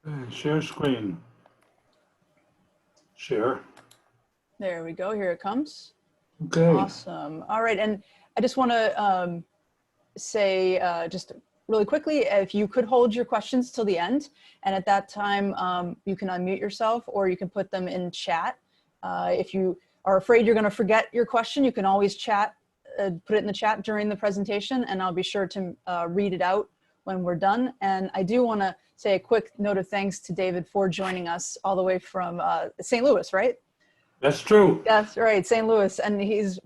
Okay, share screen. Share. There we go. Here it comes. Okay. Awesome. All right. And I just want to say just really quickly, if you could hold your questions till the end, and at that time you can unmute yourself or you can put them in chat. If you are afraid you're going to forget your question, you can always chat, put it in the chat during the presentation, and I'll be sure to read it out when we're done. And I do want to say a quick note of thanks to David for joining us all the way from St. Louis, right? That's true. That's right, St. Louis. And he's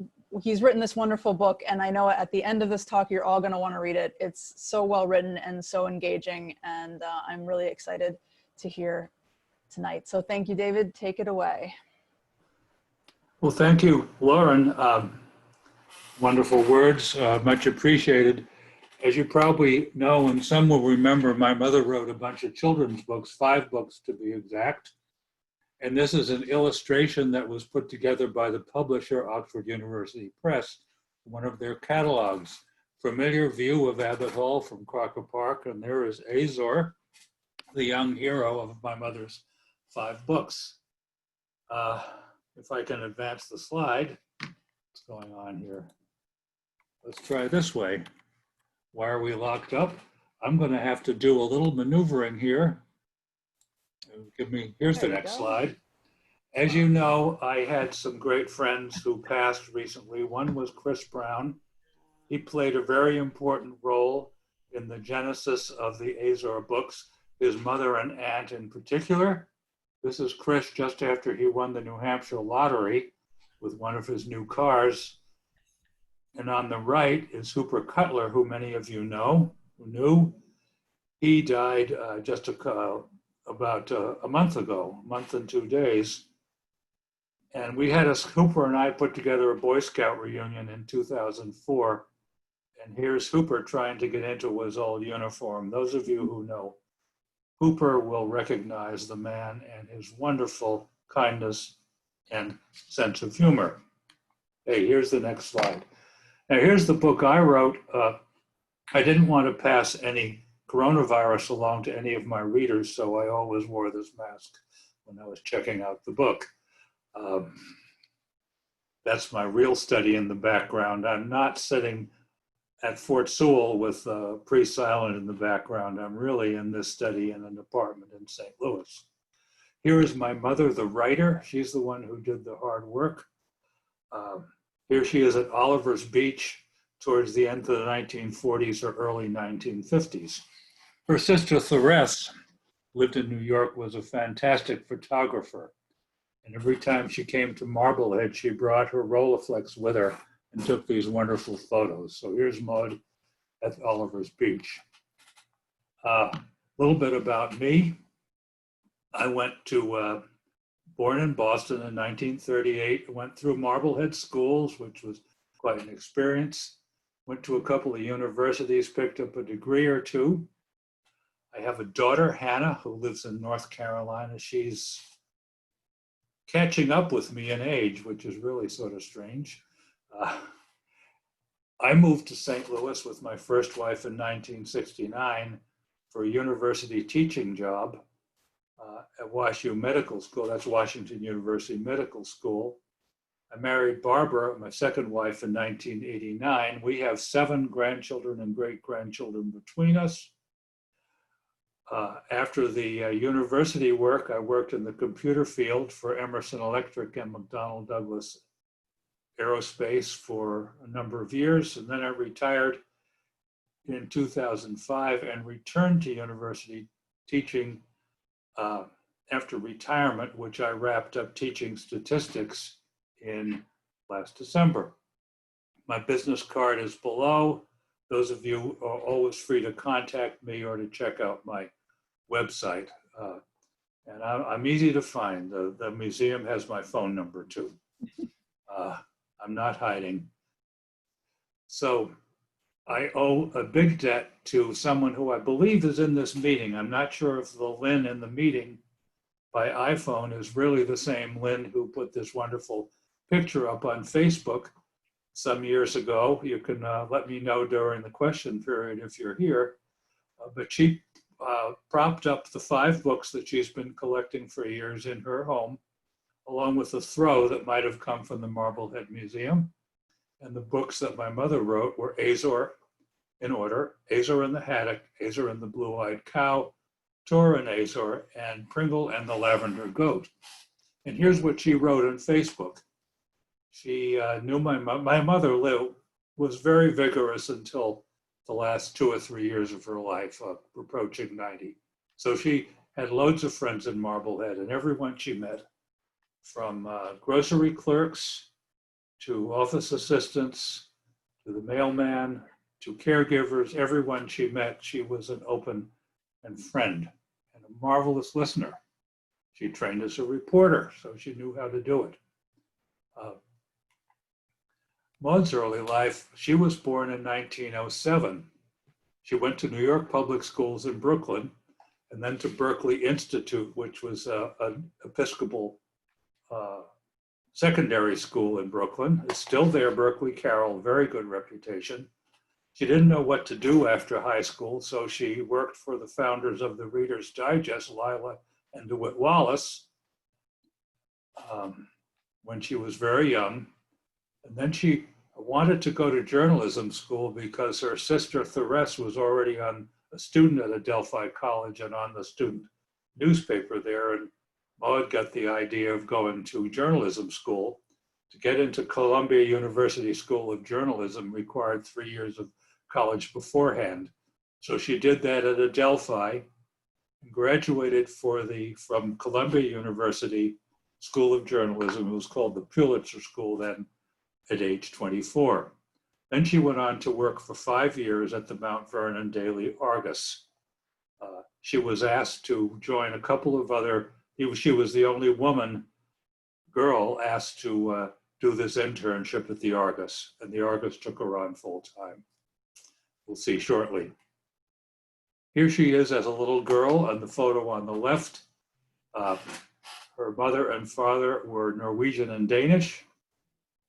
written this wonderful book, and I know at the end of this talk, you're all going to want to read it. It's so well written and so engaging, and I'm really excited to hear tonight. So thank you, David. Take it away. Well, thank you, Lauren. Wonderful words, much appreciated. As you probably know, and some will remember, my mother wrote a bunch of children's books, 5 books to be exact. And this is an illustration that was put together by the publisher, Oxford University Press, one of their catalogs. Familiar view of Abbott Hall from Crocker Park, and there is Azor, the young hero of my mother's 5 books. If I can advance the slide, what's going on here? Let's try this way. Why are we locked up? I'm going to have to do a little maneuvering here. Here's the next slide. As you know, I had some great friends who passed recently. One was Chris Brown. He played a very important role in the genesis of the Azor books, his mother and aunt in particular. This is Chris just after he won the New Hampshire lottery with one of his new cars. And on the right is Hooper Cutler, who many of you know, who knew. He died just about a month ago, a month and 2 days. And we had Hooper and I put together a Boy Scout reunion in 2004. And here's Hooper trying to get into his old uniform. Those of you who know Hooper will recognize the man and his wonderful kindness and sense of humor. Hey, here's the next slide. Now here's the book I wrote. I didn't want to pass any coronavirus along to any of my readers, so I always wore this mask when I was checking out the book. That's my real study in the background. I'm not sitting at Fort Sewell with pre-silent in the background. I'm really in this study in an apartment in St. Louis. Here is my mother, the writer. She's the one who did the hard work. Here she is at Oliver's Beach towards the end of the 1940s or early 1950s. Her sister Therese lived in New York, was a fantastic photographer. And every time she came to Marblehead, she brought her Rolleiflex with her and took these wonderful photos. So here's Maude at Oliver's Beach. A little bit about me. I went to, born in Boston in 1938, went through Marblehead schools, which was quite an experience. Went to a couple of universities, picked up a degree or 2. I have a daughter, Hannah, who lives in North Carolina. She's catching up with me in age, which is really sort of strange. I moved to St. Louis with my first wife in 1969 for a university teaching job at WashU Medical School. That's Washington University Medical School. I married Barbara, my second wife, in 1989. We have 7 grandchildren and great-grandchildren between us. After the university work, I worked in the computer field for Emerson Electric and McDonnell Douglas Aerospace for a number of years, and then I retired in 2005 and returned to university teaching after retirement, which I wrapped up teaching statistics in last December. My business card is below. Those of you are always free to contact me or to check out my website. And I'm easy to find. The museum has my phone number too. I'm not hiding. So I owe a big debt to someone who I believe is in this meeting. I'm not sure if the Lynn in the meeting by iPhone is really the same Lynn who put this wonderful picture up on Facebook some years ago. You can let me know during the question period if you're here. But she propped up the 5 books that she's been collecting for years in her home, along with a throw that might have come from the Marblehead Museum. And the books that my mother wrote were Azor, in order, Azor and the Haddock, Azor and the Blue-Eyed Cow, Tor and Azor, and Pringle and the Lavender Goat. And here's what she wrote on Facebook. She knew my mother was very vigorous until the last 2 or 3 years of her life, approaching 90. So she had loads of friends in Marblehead, and everyone she met, from grocery clerks to office assistants to the mailman to caregivers, everyone she met, she was an open and friend and a marvelous listener. She trained as a reporter, so she knew how to do it. Maude's early life, she was born in 1907. She went to New York public schools in Brooklyn and then to Berkeley Institute, which was an Episcopal secondary school in Brooklyn. It's still there, Berkeley Carroll, very good reputation. She didn't know what to do after high school, so she worked for the founders of the Reader's Digest, Lila and DeWitt Wallace, when she was very young. And then she wanted to go to journalism school because her sister Therese was already a student at Adelphi College and on the student newspaper there. And Maude got the idea of going to journalism school. To get into Columbia University School of Journalism required 3 years of college beforehand. So she did that at Adelphi and graduated from Columbia University School of Journalism. It was called the Pulitzer School then, at age 24. Then she went on to work for 5 years at the Mount Vernon Daily Argus. She was asked to join a couple of other, she was the only girl asked to do this internship at the Argus, and the Argus took her on full time. We'll see shortly. Here she is as a little girl on the photo on the left. Her mother and father were Norwegian and Danish,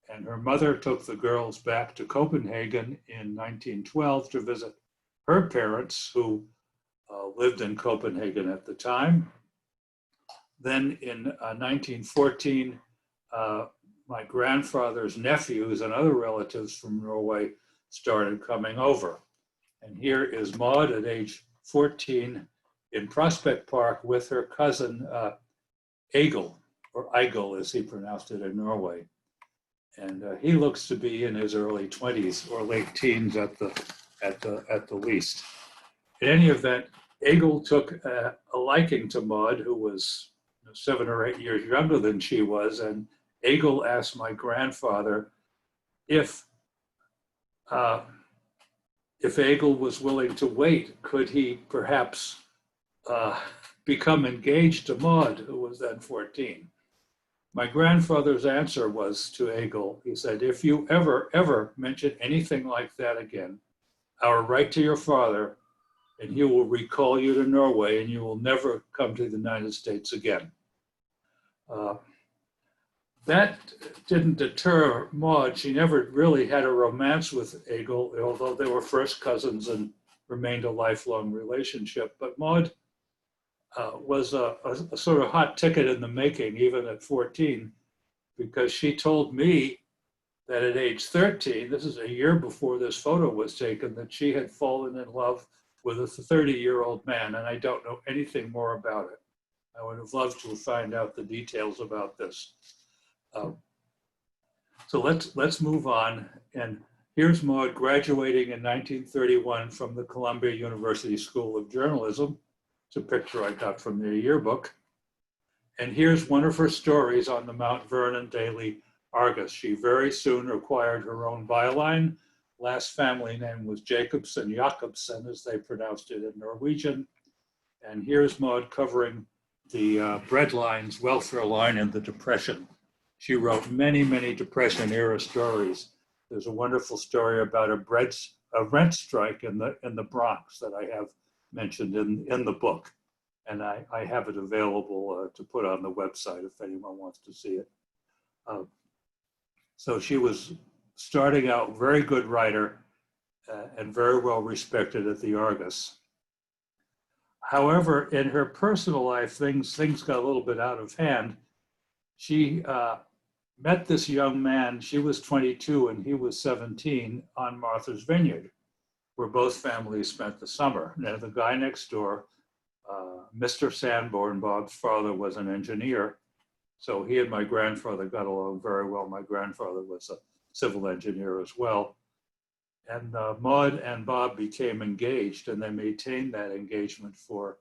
and her mother took the girls back to Copenhagen in 1912 to visit her parents, who lived in Copenhagen at the time. Then in 1914, my grandfather's nephews and other relatives from Norway started coming over. And here is Maude at age 14 in Prospect Park with her cousin Egil, or Eigil as he pronounced it in Norway. And he looks to be in his early 20s or late teens at the least. In any event, Egil took a liking to Maude, who was 7 or 8 years younger than she was, and Egil asked my grandfather if Egil was willing to wait, could he perhaps become engaged to Maude, who was then 14. My grandfather's answer was to Egil, he said, if you ever mention anything like that again, I'll write to your father and he will recall you to Norway and you will never come to the United States again. That didn't deter Maude. She never really had a romance with Egil, although they were first cousins and remained a lifelong relationship. But Maude was a sort of hot ticket in the making, even at 14, because she told me that at age 13, this is a year before this photo was taken, that she had fallen in love with a 30-year-old man, and I don't know anything more about it. I would have loved to find out the details about this. So let's move on. And here's Maude graduating in 1931 from the Columbia University School of Journalism. It's a picture I got from their yearbook. And here's one of her stories on the Mount Vernon Daily Argus. She very soon acquired her own byline. Last family name was Jacobsen, as they pronounced it in Norwegian. And here's Maude covering the breadlines, welfare line, and the Depression. She wrote many, many Depression-era stories. There's a wonderful story about a rent strike in the Bronx that I have mentioned in the book. And I have it available to put on the website if anyone wants to see it. So she was starting out very good writer and very well respected at the Argus. However, in her personal life, things got a little bit out of hand. She met this young man. She was 22 and he was 17 on Martha's Vineyard, where both families spent the summer. Now, the guy next door, Mr. Sanborn, Bob's father, was an engineer. So he and my grandfather got along very well. My grandfather was a civil engineer as well. And Maude and Bob became engaged, and they maintained that engagement for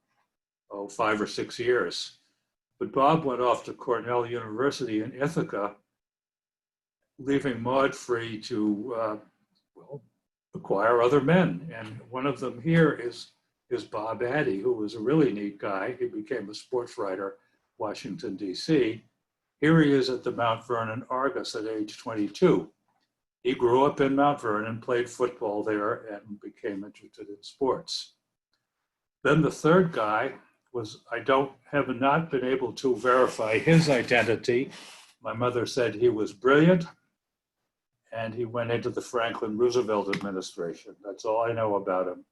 5 or 6 years. But Bob went off to Cornell University in Ithaca, leaving Maude free to acquire other men. And one of them here is Bob Addy, who was a really neat guy. He became a sports writer, Washington, D.C. Here he is at the Mount Vernon Argus at age 22. He grew up in Mount Vernon, played football there, and became interested in sports. Then the third guy was, have not been able to verify his identity. My mother said he was brilliant, and he went into the Franklin Roosevelt administration. That's all I know about him.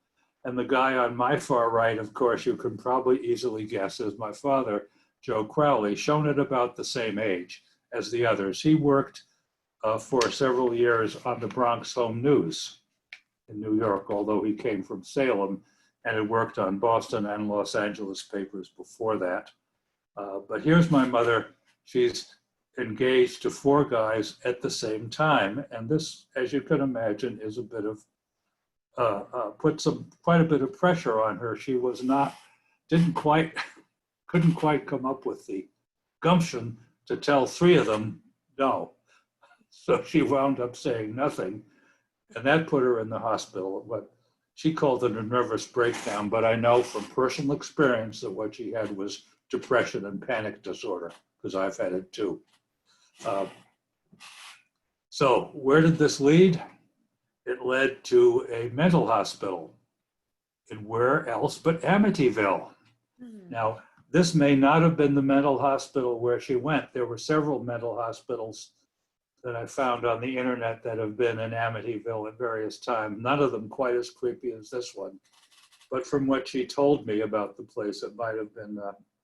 And the guy on my far right, of course, you can probably easily guess, is my father, Joe Crowley, shown at about the same age as the others. He worked for several years on the Bronx Home News in New York, although he came from Salem and had worked on Boston and Los Angeles papers before that. But here's my mother. She's engaged to 4 guys at the same time. And this, as you can imagine, is a bit of, quite a bit of pressure on her. She was couldn't quite come up with the gumption to tell 3 of them no. So she wound up saying nothing, and that put her in the hospital. What she called it a nervous breakdown, but I know from personal experience that what she had was depression and panic disorder, because I've had it too. So where did this lead? It led to a mental hospital. And where else but Amityville? Now, this may not have been the mental hospital where she went. There were several mental hospitals that I found on the internet that have been in Amityville at various times. None of them quite as creepy as this one. But from what she told me about the place, it might have been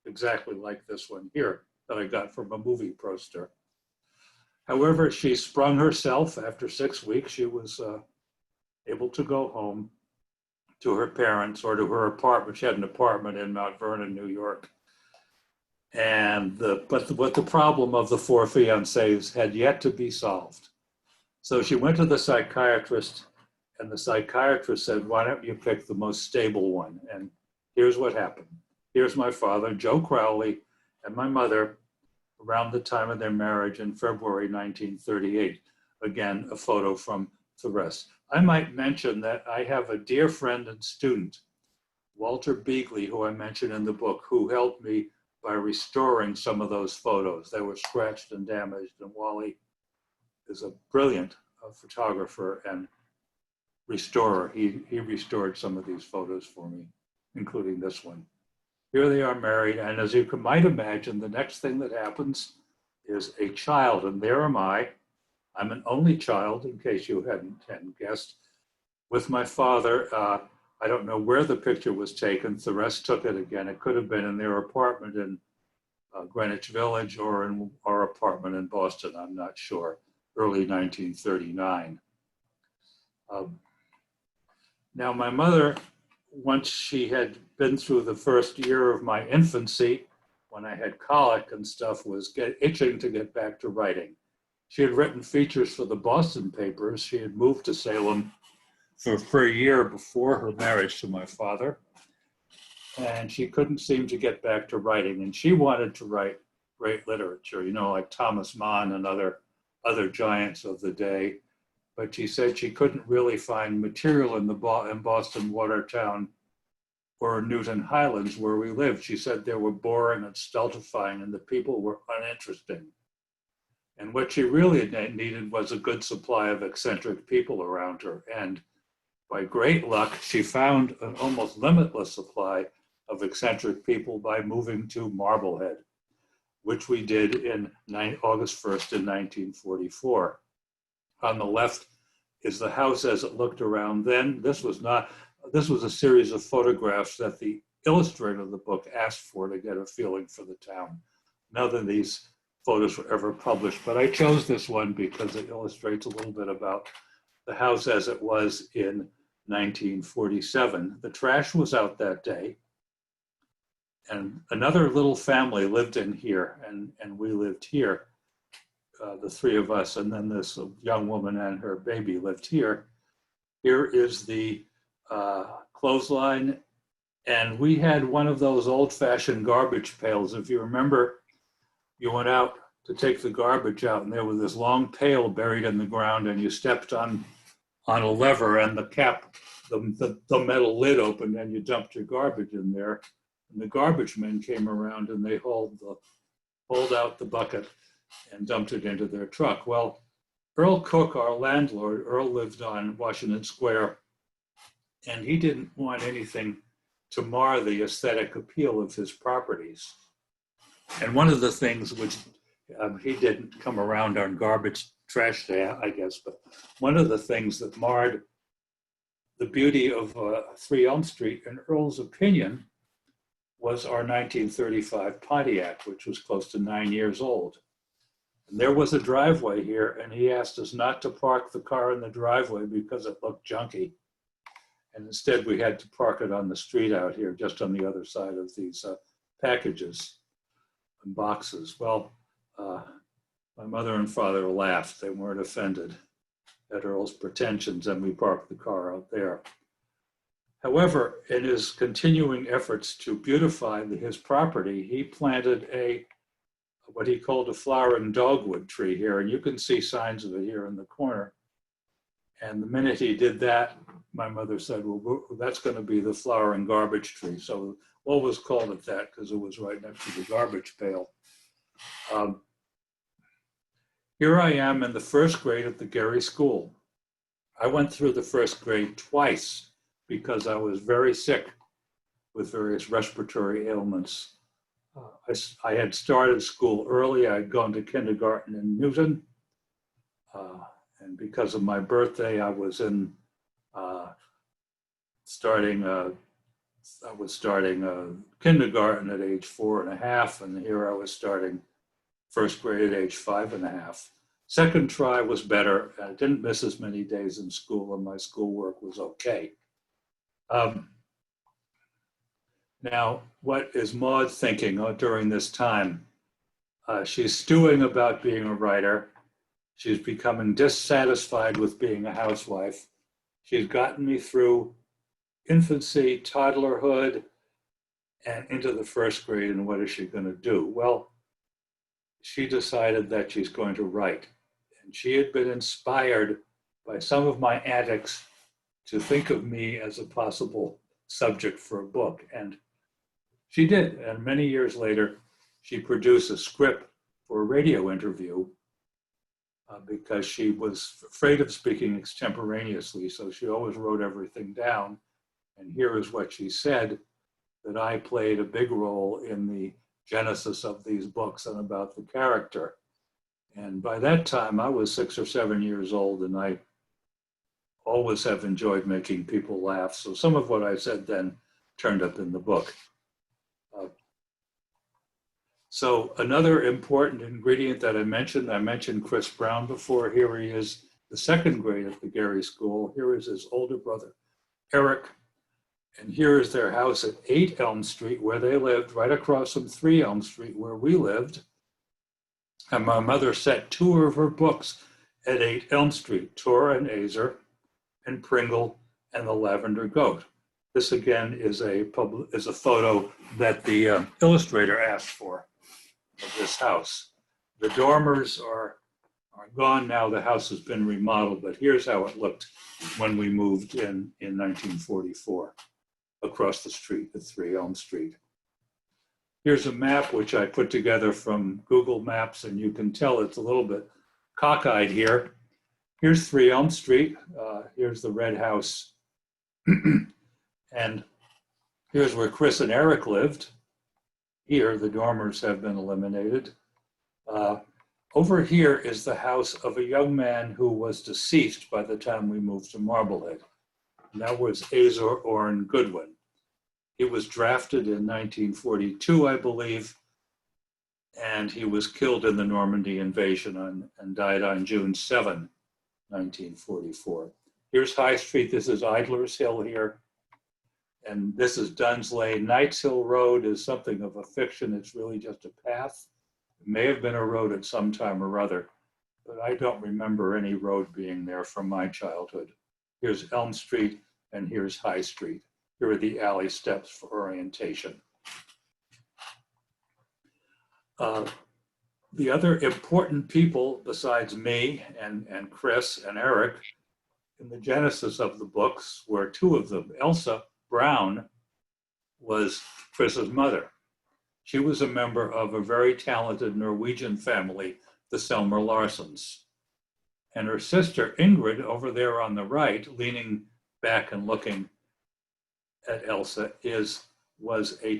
exactly like this one here that I got from a movie poster. However, she sprung herself. After 6 weeks, she was able to go home to her parents or to her apartment. She had an apartment in Mount Vernon, New York. And but the problem of the 4 fiancés had yet to be solved. So she went to the psychiatrist, and the psychiatrist said, why don't you pick the most stable one? And here's what happened. Here's my father, Joe Crowley, and my mother around the time of their marriage in February 1938. Again, a photo from Therese. I might mention that I have a dear friend and student, Walter Beagley, who I mentioned in the book, who helped me by restoring some of those photos. They were scratched and damaged, and Wally is a brilliant photographer and restorer. He restored some of these photos for me, including this one. Here they are married, and as you might imagine, the next thing that happens is a child, and there am I. I'm an only child, in case you hadn't guessed, with my father. I don't know where the picture was taken. Therese took it again. It could have been in their apartment in Greenwich Village or in our apartment in Boston. I'm not sure. Early 1939. Now, my mother, once she had been through the first year of my infancy, when I had colic and stuff, was itching to get back to writing. She had written features for the Boston papers. She had moved to Salem for a year before her marriage to my father. And she couldn't seem to get back to writing. And she wanted to write great literature, you know, like Thomas Mann and other giants of the day. But she said she couldn't really find material in Boston Watertown or Newton Highlands where we lived. She said they were boring and stultifying and the people were uninteresting. And what she really needed was a good supply of eccentric people around her. And by great luck, she found an almost limitless supply of eccentric people by moving to Marblehead, which we did in August 1st in 1944. On the left is the house as it looked around then. This was a series of photographs that the illustrator of the book asked for to get a feeling for the town. None of these photos were ever published, but I chose this one because it illustrates a little bit about the house as it was in 1947. The trash was out that day, and another little family lived in here, and we lived here, the three of us, and then this young woman and her baby lived here. Here is the clothesline, and we had one of those old-fashioned garbage pails. If you remember, you went out to take the garbage out, and there was this long pail buried in the ground, and you stepped on a lever, and the cap, the metal lid opened, and you dumped your garbage in there. And the garbage men came around, and they hauled out the bucket and dumped it into their truck. Well, Earl Cook, our landlord, Earl lived on Washington Square, and he didn't want anything to mar the aesthetic appeal of his properties. And one of the things which he didn't come around on garbage trash day, I guess, but one of the things that marred the beauty of 3 Elm Street, in Earl's opinion, was our 1935 Pontiac, which was close to 9 years old. And there was a driveway here, and he asked us not to park the car in the driveway because it looked junky. And instead, we had to park it on the street out here, just on the other side of these packages and boxes. Well, my mother and father laughed. They weren't offended at Earl's pretensions, and we parked the car out there. However, in his continuing efforts to beautify his property, he planted what he called a flowering dogwood tree here, and you can see signs of it here in the corner. And the minute he did that, my mother said, well, that's going to be the flowering garbage tree. So we always called it that because it was right next to the garbage pail. Here I am in the first grade at the Gary School. I went through the first grade twice because I was very sick with various respiratory ailments. I had started school early. I had gone to kindergarten in Newton. And because of my birthday, I was starting kindergarten at age 4.5, and here I was starting first grade at age 5.5. Second try was better. I didn't miss as many days in school, and my schoolwork was okay. Now, what is Maude thinking during this time? She's stewing about being a writer. She's becoming dissatisfied with being a housewife. She's gotten me through infancy, toddlerhood, and into the first grade, and what is she going to do? Well, she decided that she's going to write. And she had been inspired by some of my antics to think of me as a possible subject for a book. And she did. And many years later, she produced a script for a radio interview because she was afraid of speaking extemporaneously. So she always wrote everything down. And here is what she said, that I played a big role in the genesis of these books and about the character. And by that time, I was 6 or 7 years old, and I always have enjoyed making people laugh. So some of what I said then turned up in the book. So another important ingredient that I mentioned Chris Brown before. Here he is, the second grade at the Gary School. Here is his older brother, Eric. And here is their house at 8 Elm Street, where they lived, right across from 3 Elm Street, where we lived. And my mother set 2 of her books at 8 Elm Street, Tora and Azor, and Pringle, and the Lavender Goat. This again is a photo that the illustrator asked for of this house. The dormers are gone now. The house has been remodeled, but here's how it looked when we moved in 1944 across the street at 3 Elm Street. Here's a map which I put together from Google Maps, and you can tell it's a little bit cockeyed here. Here's 3 Elm Street. Here's the red house. And here's where Chris and Eric lived. Here, the dormers have been eliminated. Over here is the house of a young man who was deceased by the time we moved to Marblehead. And that was Azor Goodwin. He was drafted in 1942, I believe, and he was killed in the Normandy invasion and died on June 7, 1944. Here's High Street. This is Idler's Hill here. And this is Dunn's Lane. Knight's Hill Road is something of a fiction. It's really just a path. It may have been a road at some time or other, but I don't remember any road being there from my childhood. Here's Elm Street, and here's High Street. Here are the alley steps for orientation. The other important people besides me and Chris and Eric in the genesis of the books were two of them. Elsa Brown was Chris's mother. She was a member of a very talented Norwegian family, the Selmer Larsens. And her sister Ingrid, over there on the right, leaning back and looking at Elsa, was a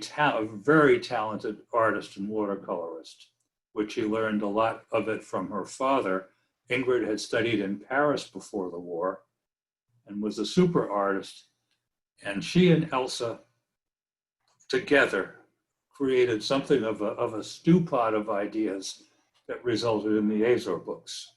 very talented artist and watercolorist, which she learned a lot of it from her father. Ingrid had studied in Paris before the war and was a super artist. And she and Elsa together created something of a stew pot of ideas that resulted in the Azor books.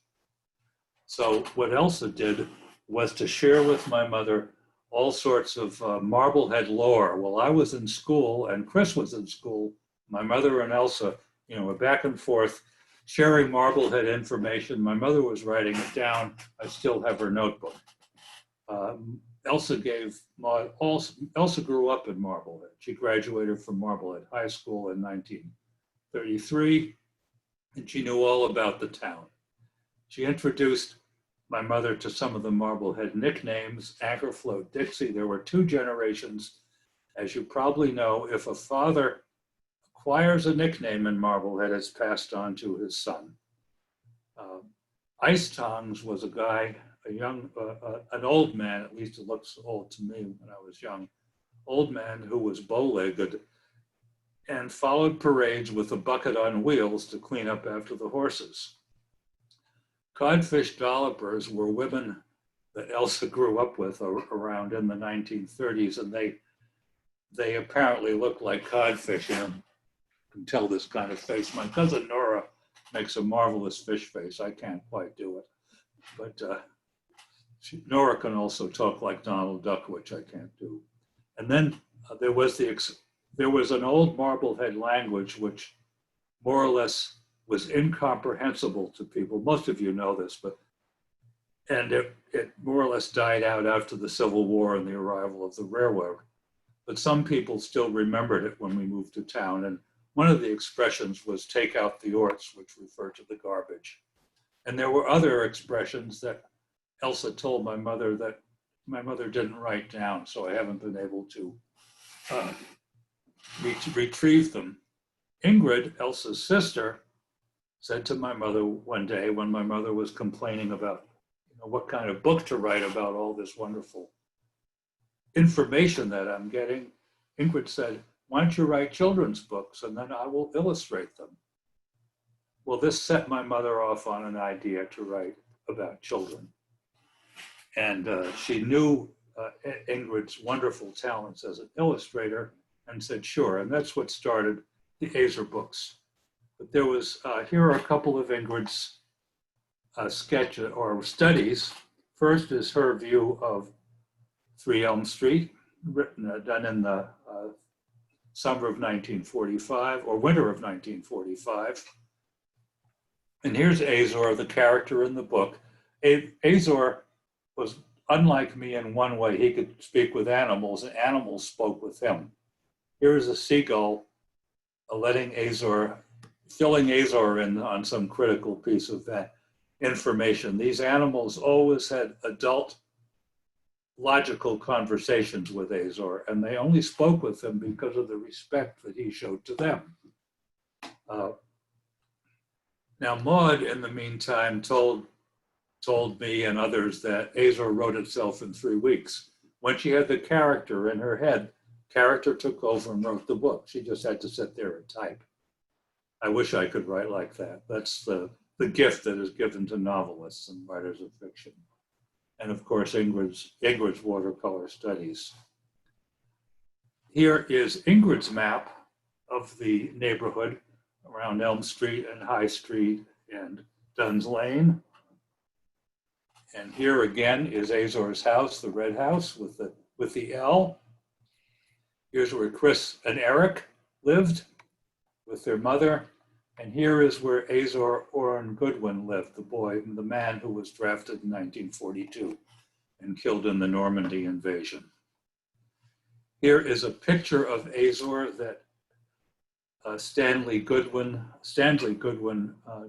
So what Elsa did was to share with my mother all sorts of Marblehead lore. While I was in school and Chris was in school, my mother and Elsa, were back and forth sharing Marblehead information. My mother was writing it down. I still have her notebook. Elsa grew up in Marblehead. She graduated from Marblehead High School in 1933, and she knew all about the town. She introduced my mother to some of the Marblehead nicknames, Anchor Float Dixie. There were two generations. As you probably know, if a father acquires a nickname in Marblehead, it's passed on to his son. Ice Tongs was a guy, an old man, at least it looks old to me when I was young, old man who was bow-legged and followed parades with a bucket on wheels to clean up after the horses. Codfish dollopers were women that Elsa grew up with around in the 1930s, and they apparently look like codfish. You can tell this kind of face. My cousin Nora makes a marvelous fish face. I can't quite do it, but Nora can also talk like Donald Duck, which I can't do. And then there was an old Marblehead language which more or less was incomprehensible to people. Most of you know this, and it more or less died out after the Civil War and the arrival of the railroad. But some people still remembered it when we moved to town. And one of the expressions was take out the orts, which referred to the garbage. And there were other expressions that Elsa told my mother that my mother didn't write down, so I haven't been able to retrieve them. Ingrid, Elsa's sister, said to my mother one day when my mother was complaining about what kind of book to write about all this wonderful information that I'm getting, Ingrid said, why don't you write children's books and then I will illustrate them. Well, this set my mother off on an idea to write about children. And she knew Ingrid's wonderful talents as an illustrator and said, sure. And that's what started the Azor books. But there was, here are a couple of Ingrid's sketch or studies. First is her view of 3 Elm Street, done in the summer of 1945 or winter of 1945. And here's Azor, the character in the book. Azor was unlike me in one way. He could speak with animals and animals spoke with him. Here's a seagull filling Azor in on some critical piece of information. These animals always had adult logical conversations with Azor, and they only spoke with him because of the respect that he showed to them. Now, Maude, in the meantime, told me and others that Azor wrote itself in 3 weeks. When she had the character in her head, character took over and wrote the book. She just had to sit there and type. I wish I could write like that. That's the gift that is given to novelists and writers of fiction. And of course, Ingrid's watercolor studies. Here is Ingrid's map of the neighborhood around Elm Street and High Street and Dunn's Lane. And here again is Azor's house, the red house with the L. Here's where Chris and Eric lived with their mother. And here is where Azor Orrin Goodwin lived, the man who was drafted in 1942 and killed in the Normandy invasion. Here is a picture of Azor that Stanley Goodwin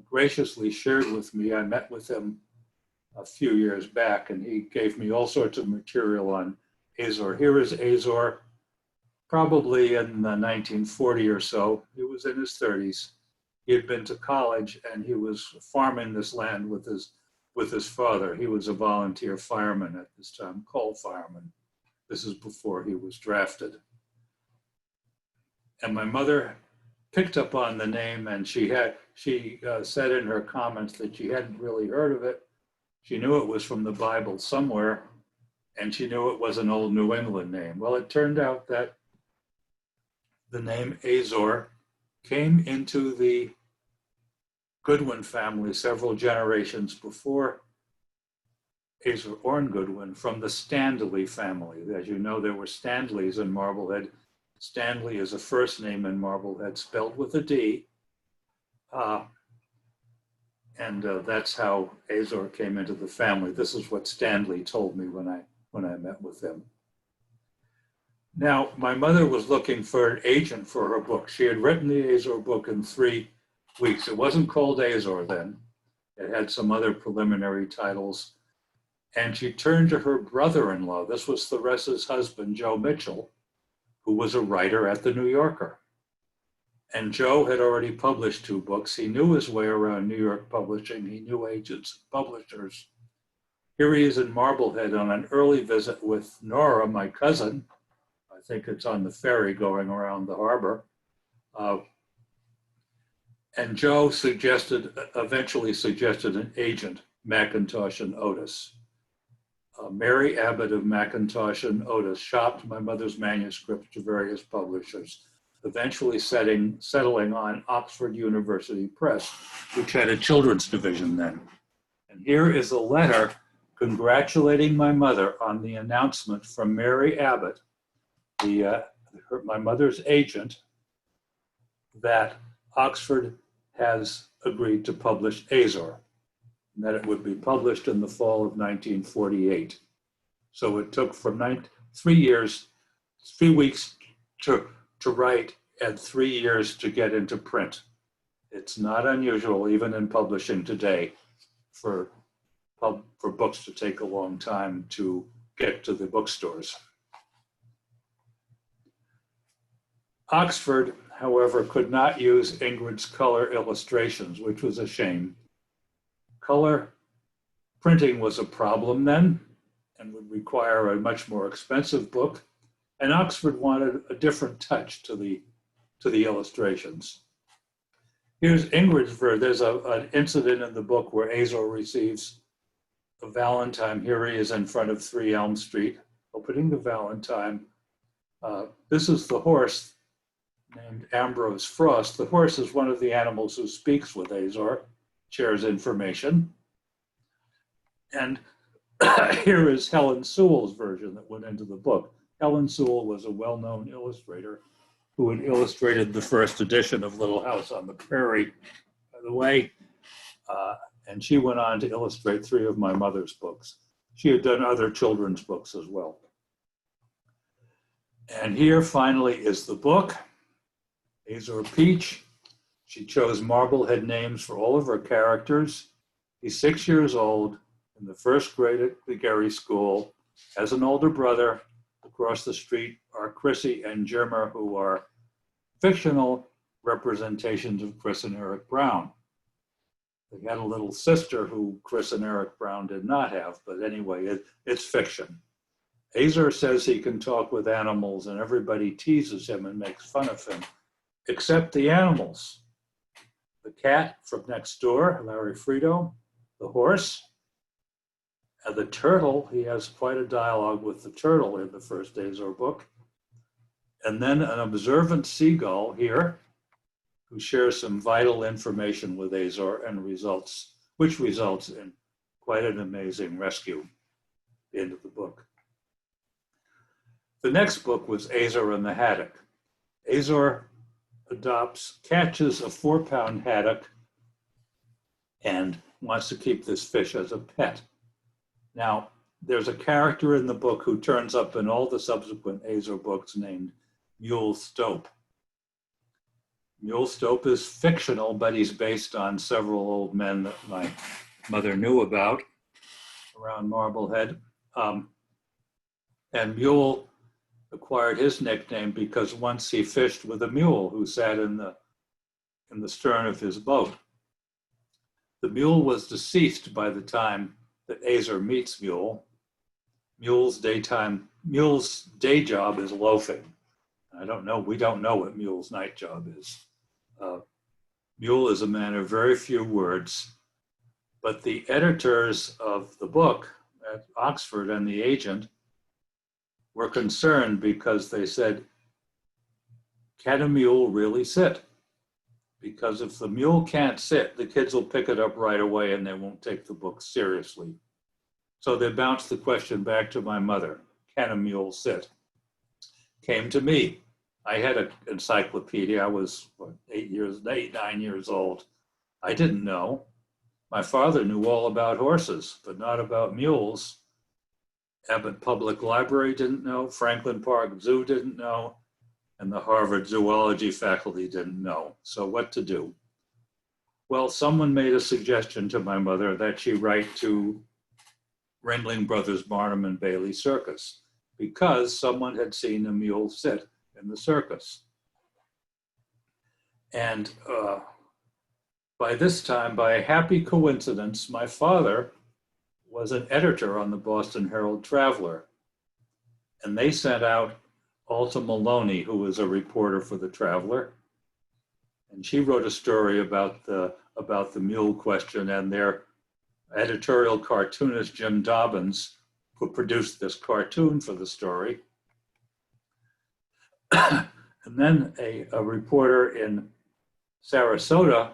graciously shared with me. I met with him a few years back, and he gave me all sorts of material on Azor. Here is Azor, probably in 1940 or so. He was in his 30s. He had been to college, and he was farming this land with his father. He was a volunteer fireman at this time, coal fireman. This is before he was drafted. And my mother picked up on the name, and she said in her comments that she hadn't really heard of it. She knew it was from the Bible somewhere, and she knew it was an old New England name. Well, it turned out that the name Azor came into the Goodwin family several generations before Azor Orrin Goodwin from the Stanley family. As you know, there were Stanleys in Marblehead. Stanley is a first name in Marblehead, spelled with a D. And that's how Azor came into the family. This is what Stanley told me when I met with him. Now, my mother was looking for an agent for her book. She had written the Azor book in 3 weeks. It wasn't called Azor then. It had some other preliminary titles. And she turned to her brother-in-law. This was Theresa's husband, Joe Mitchell, who was a writer at the New Yorker. And Joe had already published 2 books. He knew his way around New York publishing. He knew agents, publishers. Here he is in Marblehead on an early visit with Nora, my cousin. I think it's on the ferry going around the harbor. And Joe eventually suggested an agent, McIntosh and Otis. Mary Abbott of McIntosh and Otis shopped my mother's manuscripts to various publishers, eventually settling on Oxford University Press, which had a children's division then. And here is a letter congratulating my mother on the announcement from Mary Abbott, my mother's agent, that Oxford has agreed to publish Azor, and that it would be published in the fall of 1948. So it took from 3 weeks to write and 3 years to get into print. It's not unusual, even in publishing today, for books to take a long time to get to the bookstores. Oxford, however, could not use Ingrid's color illustrations, which was a shame. Color printing was a problem then and would require a much more expensive book. And Oxford wanted a different touch to the illustrations. Here's Ingrid's version. There's an incident in the book where Azor receives a valentine. Here he is in front of 3 Elm Street, opening the valentine. This is the horse named Ambrose Frost. The horse is one of the animals who speaks with Azor, shares information. And here is Helen Sewell's version that went into the book. Helen Sewell was a well-known illustrator who had illustrated the first edition of Little House on the Prairie, by the way. And she went on to illustrate 3 of my mother's books. She had done other children's books as well. And here finally is the book, Azor Peach. She chose Marblehead names for all of her characters. He's 6 years old, in the 1st grade at the Gary School, has an older brother. Across the street are Chrissy and Jimmer, who are fictional representations of Chris and Eric Brown. They had a little sister who Chris and Eric Brown did not have, but anyway, it's fiction. Azor says he can talk with animals, and everybody teases him and makes fun of him, except the animals. The cat from next door, Larry Frito, the horse, and the turtle. He has quite a dialogue with the turtle in the first Azor book. And then an observant seagull here who shares some vital information with Azor and which results in quite an amazing rescue at the end of the book. The next book was Azor and the Haddock. Azor catches a 4-pound haddock and wants to keep this fish as a pet. Now, there's a character in the book who turns up in all the subsequent Azor books named Mule Stope. Mule Stope is fictional, but he's based on several old men that my mother knew about around Marblehead. And Mule acquired his nickname because once he fished with a mule who sat in the stern of his boat. The mule was deceased by the time that Azor meets Mule. Mule's day job is loafing. We don't know what Mule's night job is. Mule is a man of very few words, but the editors of the book at Oxford and the agent were concerned because they said, can a mule really sit? Because if the mule can't sit, the kids will pick it up right away and they won't take the book seriously. So they bounced the question back to my mother, can a mule sit? Came to me. I had an encyclopedia. I was 9 years old. I didn't know. My father knew all about horses, but not about mules. Abbott Public Library didn't know, Franklin Park Zoo didn't know, and the Harvard zoology faculty didn't know. So what to do? Well, someone made a suggestion to my mother that she write to Ringling Brothers Barnum and Bailey Circus because someone had seen a mule sit in the circus. And by this time, by a happy coincidence, my father was an editor on the Boston Herald Traveler. And they sent out Alta Maloney, who was a reporter for the Traveler. And she wrote a story about the mule question, and their editorial cartoonist, Jim Dobbins, who produced this cartoon for the story. And then a reporter in Sarasota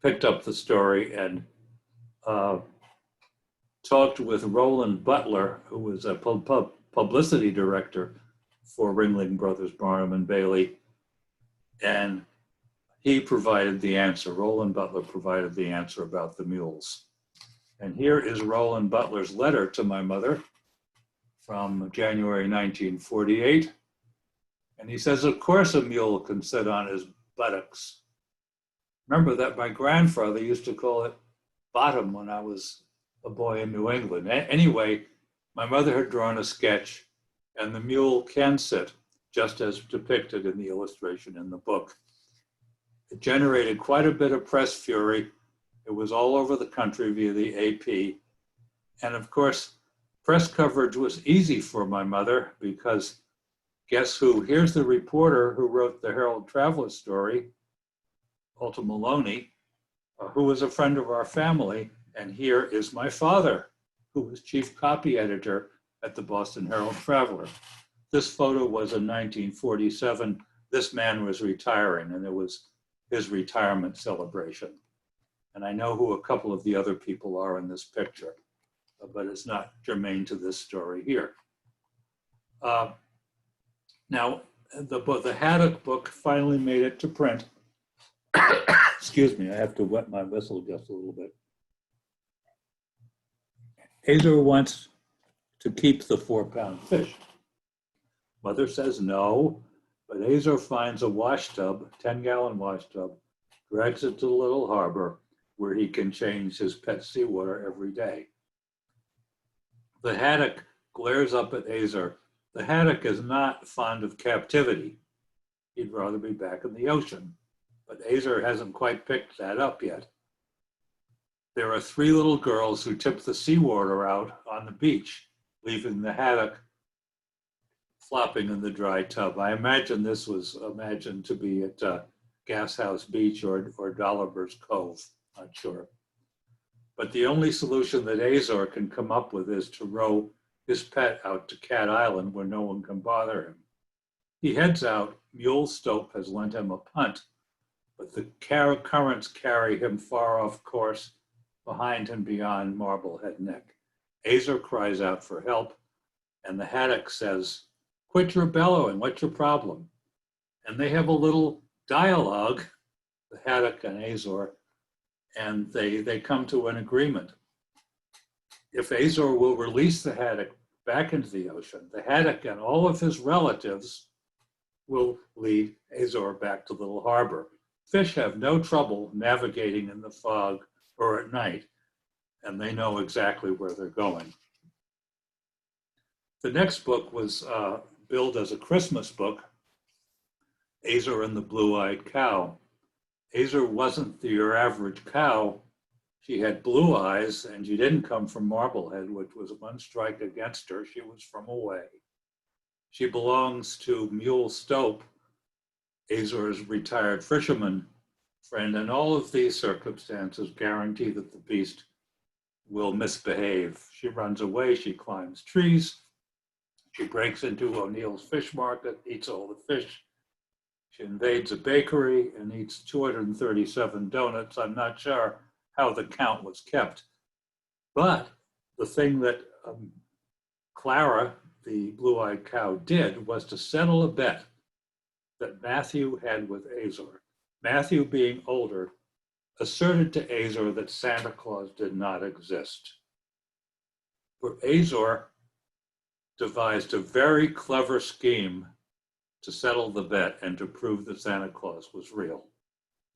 picked up the story and talked with Roland Butler, who was a publicity director for Ringling Brothers Barnum and Bailey, and he provided the answer. Roland Butler provided the answer about the mules. And here is Roland Butler's letter to my mother from January 1948. And he says, of course a mule can sit on his buttocks. Remember that my grandfather used to call it bottom when I was a boy in New England. Anyway, my mother had drawn a sketch, and the mule can sit, just as depicted in the illustration in the book. It generated quite a bit of press fury. It was all over the country via the AP. And of course, press coverage was easy for my mother because guess who? Here's the reporter who wrote the Herald Traveler story, Alta Maloney, who was a friend of our family. And here is my father, who was chief copy editor at the Boston Herald Traveler. This photo was in 1947. This man was retiring, and it was his retirement celebration. And I know who a couple of the other people are in this picture, but it's not germane to this story here. Now, the Haddock book finally made it to print. Excuse me, I have to wet my whistle just a little bit. Azor wants to keep the 4-pound fish. Mother says no, but Azor finds a wash tub, 10-gallon wash tub, drags it to the little harbor where he can change his pet seawater every day. The Haddock glares up at Azor. The Haddock is not fond of captivity. He'd rather be back in the ocean, but Azor hasn't quite picked that up yet. There are 3 little girls who tip the seawater out on the beach, leaving the Haddock flopping in the dry tub. I imagine this was imagined to be at Gas House Beach or Dolliver's Cove, not sure. But the only solution that Azor can come up with is to row his pet out to Cat Island where no one can bother him. He heads out. Mule Stope has lent him a punt, but the currents carry him far off course behind and beyond Marblehead Neck. Azor cries out for help, and the Haddock says, "Quit your bellowing, what's your problem?" And they have a little dialogue, the Haddock and Azor, and they come to an agreement. If Azor will release the Haddock back into the ocean, the Haddock and all of his relatives will lead Azor back to Little Harbor. Fish have no trouble navigating in the fog or at night, and they know exactly where they're going. The next book was billed as a Christmas book, Azor and the Blue-Eyed Cow. Azor wasn't your average cow. She had blue eyes, and she didn't come from Marblehead, which was one strike against her. She was from away. She belongs to Mule Stope, Azor's retired fisherman friend, and all of these circumstances guarantee that the beast will misbehave. She runs away, she climbs trees, she breaks into O'Neill's fish market, eats all the fish. She invades a bakery and eats 237 donuts. I'm not sure how the count was kept. But the thing that Clara, the blue-eyed cow, did was to settle a bet that Matthew had with Azor. Matthew, being older, asserted to Azor that Santa Claus did not exist. For Azor devised a very clever scheme to settle the bet and to prove that Santa Claus was real.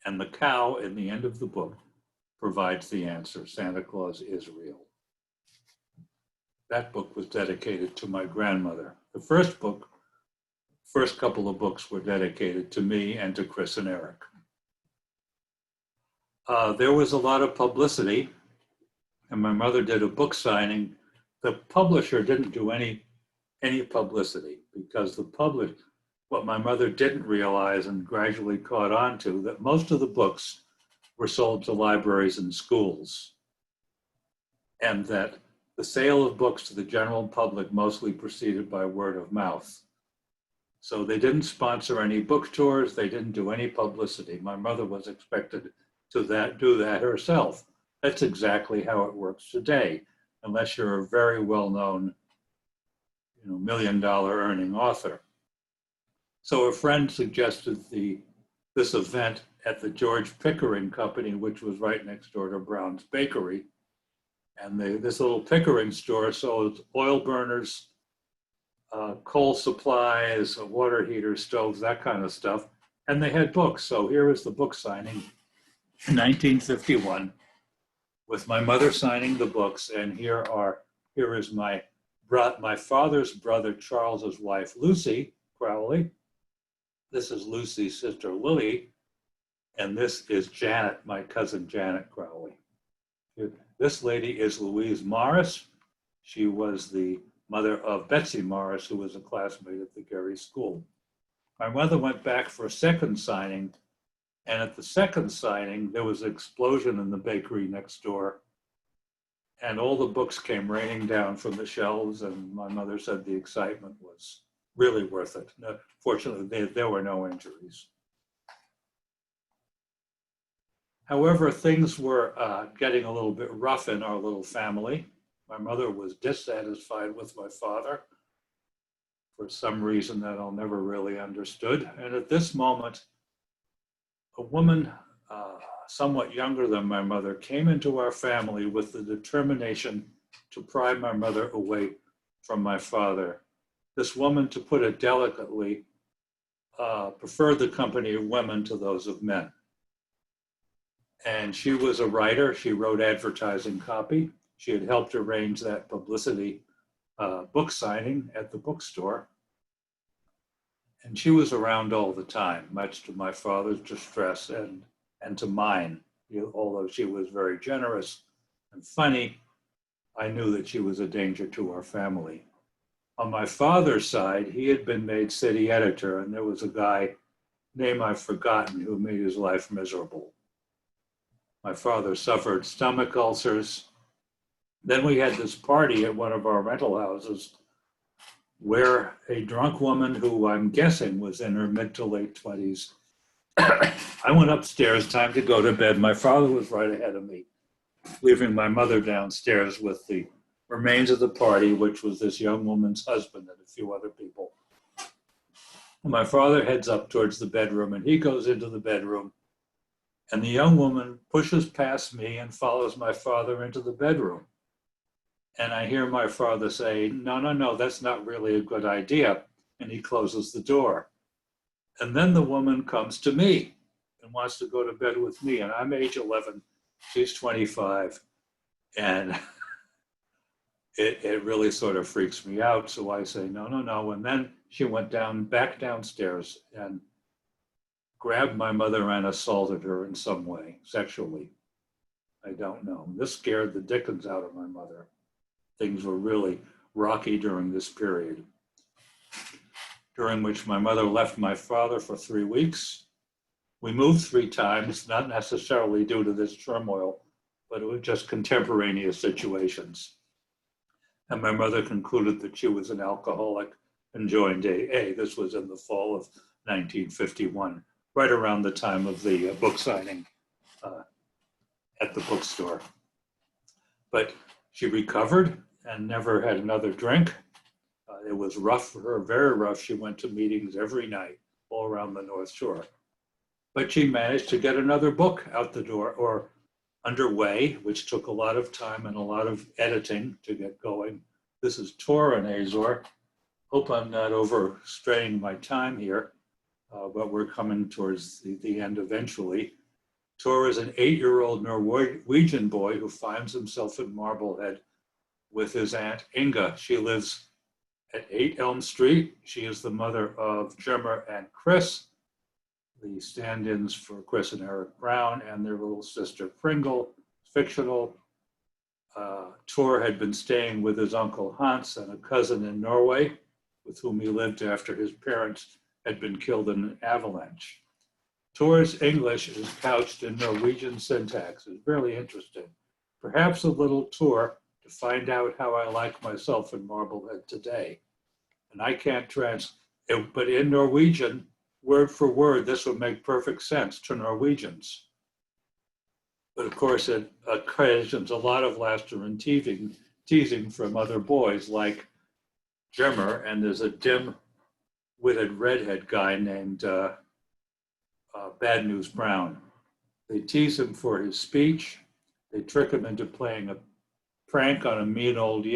And the cow, in the end of the book, provides the answer. Santa Claus is real. That book was dedicated to my grandmother. The first couple of books were dedicated to me and to Chris and Eric. There was a lot of publicity, and my mother did a book signing. The publisher didn't do any publicity because what my mother didn't realize and gradually caught on to, that most of the books were sold to libraries and schools, and that the sale of books to the general public mostly proceeded by word of mouth. So they didn't sponsor any book tours, they didn't do any publicity. My mother was expected to do that herself. That's exactly how it works today, unless you're a very well-known, $1 million earning author. So a friend suggested this event at the George Pickering Company, which was right next door to Brown's Bakery. And this little Pickering store sold oil burners, coal supplies, water heaters, stoves, that kind of stuff. And they had books. So here is the book signing in 1951 with my mother signing the books. And here is my father's brother, Charles's wife, Lucy Crowley. This is Lucy's sister, Lily. And this is Janet, my cousin, Janet Crowley. This lady is Louise Morris. She was the mother of Betsy Morris, who was a classmate at the Gary School. My mother went back for a second signing, and at the second signing, there was an explosion in the bakery next door, and all the books came raining down from the shelves, and my mother said the excitement was really worth it. Fortunately, there were no injuries. However, things were getting a little bit rough in our little family. My mother was dissatisfied with my father for some reason that I'll never really understood. And at this moment, a woman somewhat younger than my mother came into our family with the determination to pry my mother away from my father. This woman, to put it delicately, preferred the company of women to those of men. And she was a writer. She wrote advertising copy. She had helped arrange that publicity book signing at the bookstore. And she was around all the time, much to my father's distress and to mine. Although she was very generous and funny, I knew that she was a danger to our family. On my father's side, he had been made city editor, and there was a guy, name I've forgotten, who made his life miserable. My father suffered stomach ulcers. Then we had this party at one of our rental houses where a drunk woman who I'm guessing was in her mid to late 20s. I went upstairs, time to go to bed. My father was right ahead of me, leaving my mother downstairs with the remains of the party, which was this young woman's husband and a few other people. And my father heads up towards the bedroom, and he goes into the bedroom, and the young woman pushes past me and follows my father into the bedroom. And I hear my father say, no, no, no, that's not really a good idea. And he closes the door. And then the woman comes to me and wants to go to bed with me. And I'm age 11, she's 25. And it really sort of freaks me out. So I say, no, no, no. And then she went back downstairs and grabbed my mother and assaulted her in some way, sexually. I don't know. This scared the dickens out of my mother. Things were really rocky during this period, during which my mother left my father for 3 weeks. We moved 3 times, not necessarily due to this turmoil, but it was just contemporaneous situations. And my mother concluded that she was an alcoholic and joined AA. This was in the fall of 1951, right around the time of the book signing at the bookstore. But she recovered and never had another drink. It was rough for her, very rough. She went to meetings every night all around the North Shore. But she managed to get another book out the door, or underway, which took a lot of time and a lot of editing to get going. This is Tor and Azor. Hope I'm not overstraining my time here, but we're coming towards the end eventually. Tor is an 8-year-old Norwegian boy who finds himself in Marblehead with his aunt Inga. She lives at 8 Elm Street. She is the mother of Jimmer and Chris, the stand-ins for Chris and Eric Brown, and their little sister Pringle, fictional. Tor had been staying with his uncle Hans and a cousin in Norway, with whom he lived after his parents had been killed in an avalanche. Tor's English is couched in Norwegian syntax. It's really interesting. Perhaps a little tour to find out how I like myself in Marblehead today. And I can't translate, but in Norwegian, word for word, this would make perfect sense to Norwegians. But of course, it occasions a lot of laughter and teasing from other boys like Jimmer, and there's a dim-witted redhead guy named Bad News Brown. They tease him for his speech. They trick him into playing a prank on a mean old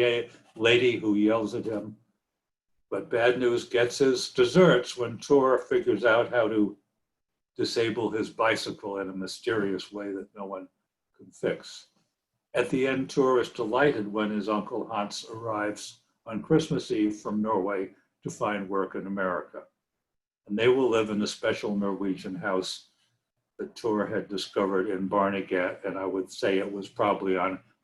lady who yells at him. But Bad News gets his desserts when Tor figures out how to disable his bicycle in a mysterious way that no one can fix. At the end, Tor is delighted when his uncle Hans arrives on Christmas Eve from Norway to find work in America. And they will live in a special Norwegian house that Tor had discovered in Barnegat, and I would say it was probably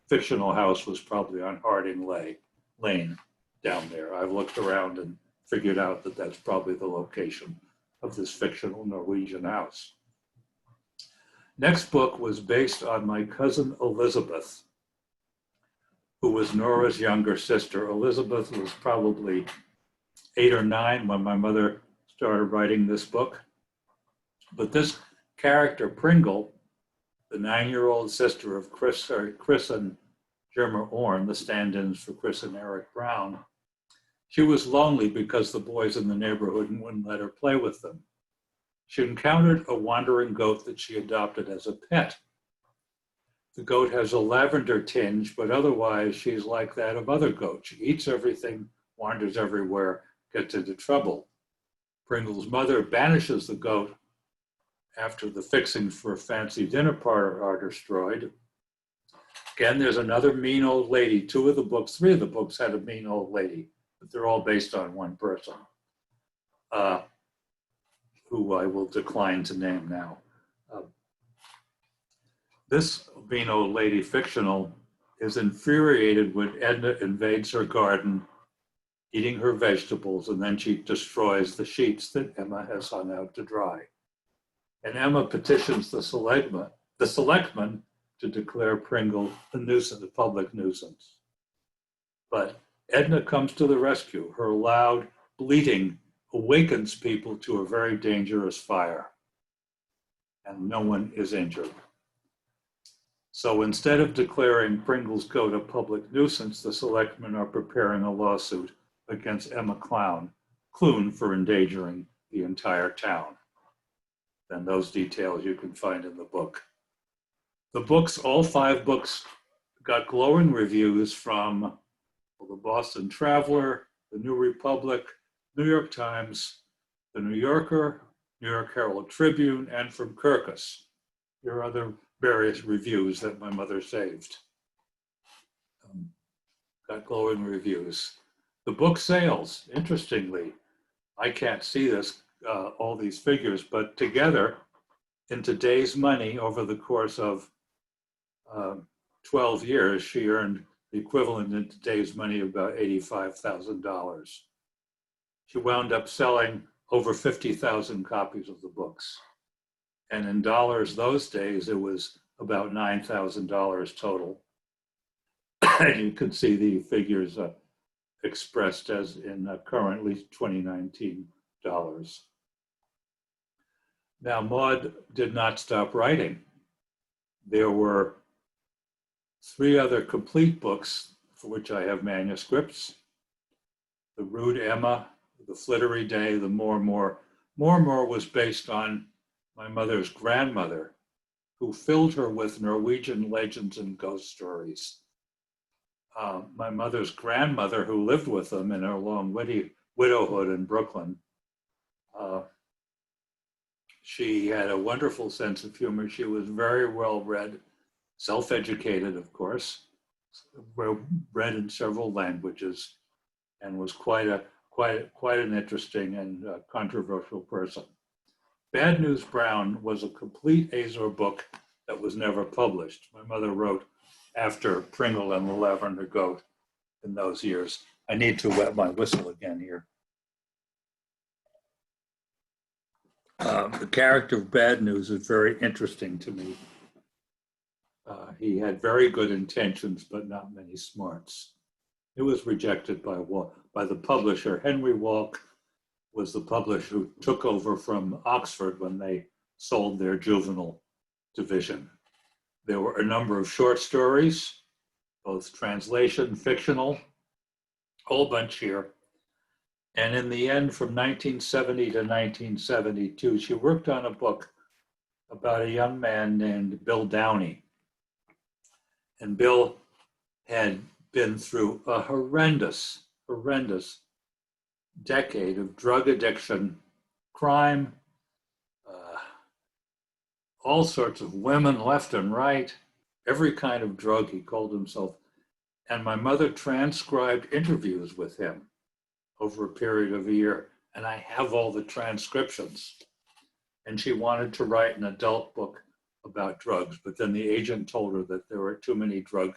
fictional house was probably on Harding Lane down there. I've looked around and figured out that that's probably the location of this fictional Norwegian house. Next book was based on my cousin Elizabeth, who was Nora's younger sister. Elizabeth was probably 8 or 9 when my mother started writing this book. But this character, Pringle, the 9-year-old sister of Chris and Jimmer Orn, the stand-ins for Chris and Eric Brown, she was lonely because the boys in the neighborhood wouldn't let her play with them. She encountered a wandering goat that she adopted as a pet. The goat has a lavender tinge, but otherwise she's like that of other goats. She eats everything, wanders everywhere, gets into trouble. Pringle's mother banishes the goat after the fixings for a fancy dinner party are destroyed. Again, there's another mean old lady. 3 of the books had a mean old lady, but they're all based on one person, who I will decline to name now. This mean old lady, fictional, is infuriated when Edna invades her garden, eating her vegetables, and then she destroys the sheets that Emma has hung out to dry. And Emma petitions the selectmen to declare Pringle a nuisance, a public nuisance. But Edna comes to the rescue. Her loud bleating awakens people to a very dangerous fire, and no one is injured. So instead of declaring Pringle's goat a public nuisance, the selectmen are preparing a lawsuit against Emma Clune for endangering the entire town. And those details you can find in the book. The books, all 5 books, got glowing reviews from the Boston Traveler, the New Republic, New York Times, the New Yorker, New York Herald Tribune, and from Kirkus. There are other various reviews that my mother saved. Got glowing reviews. The book sales, interestingly, I can't see this, all these figures, but together in today's money over the course of 12 years, she earned the equivalent in today's money of about $85,000. She wound up selling over 50,000 copies of the books. And in dollars those days, it was about $9,000 total. And you can see the figures expressed as in currently 2019 dollars. Now, Maude did not stop writing. There were 3 other complete books for which I have manuscripts. The Rude Emma, The Flittery Day, the More More. More More was based on my mother's grandmother, who filled her with Norwegian legends and ghost stories. My mother's grandmother, who lived with them in her long widowhood in Brooklyn, she had a wonderful sense of humor. She was very well read, self-educated, of course, read in several languages, and was quite an interesting and controversial person. Bad News Brown was a complete Azor book that was never published. My mother wrote after Pringle and the Lavender Goat in those years. I need to wet my whistle again here. The character of Bad News is very interesting to me. He had very good intentions, but not many smarts. It was rejected by the publisher. Henry Walk was the publisher who took over from Oxford when they sold their juvenile division. There were a number of short stories, both translation, fictional, a whole bunch here. And in the end, from 1970 to 1972, she worked on a book about a young man named Bill Downey. And Bill had been through a horrendous decade of drug addiction, crime, all sorts of women left and right, every kind of drug, he called himself. And my mother transcribed interviews with him over a period of a year. And I have all the transcriptions. And she wanted to write an adult book about drugs, but then the agent told her that there were too many drug